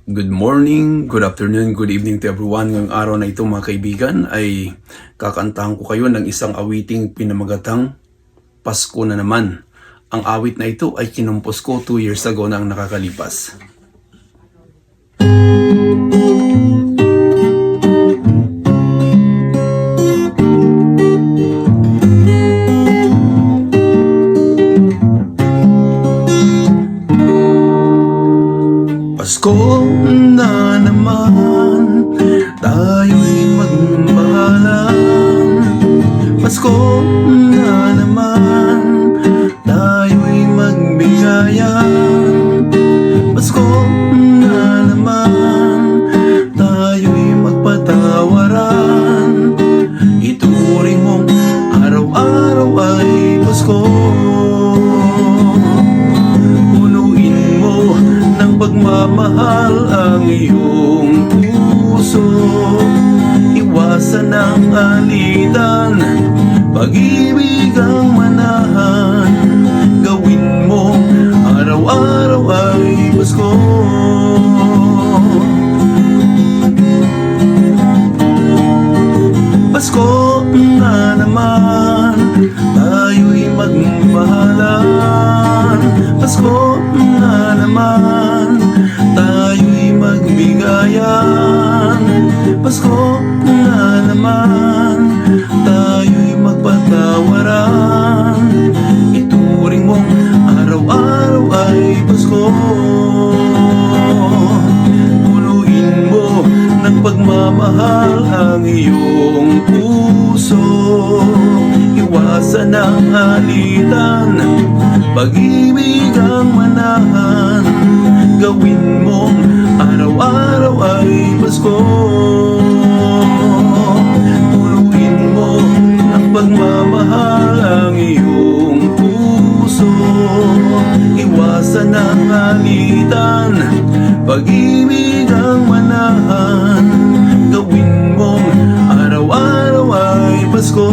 Good morning, good afternoon, good evening to everyone. Ngayong araw na ito mga kaibigan ay kakantahan ko kayo ng isang awiting pinamagatang Pasko na naman. Ang awit na ito ay kinumpos ko 2 years ago na ang nakakalipas. Pasko na naman, tayo'y magbahalan. Pasko na naman, tayo'y magbigayan. Pasko na naman, tayo'y magpatawaran. Ituring mong araw-araw ay Pasko. Pagmamahal ang iyong puso, iwasan ang alitan, pag-ibig ang manahan. Gawin mo araw-araw ay Pasko. Pasko na naman, tayo'y magmahalan. Pasko na naman, tayo'y magbigayan. Pasko na naman, tayo'y magpatawaran. Ituring mong araw-araw ay Pasko. Punuin mo ng pagmamahal ang iyong puso, iwasan ang alitan, pag-ibig ang manahan. Gawin mo araw-araw ay Pasko. Punuin mo ng pagmamahal ang iyong puso, iwasan ang alitan, pag-ibig ang manahan. Gawin mo araw-araw ay Pasko.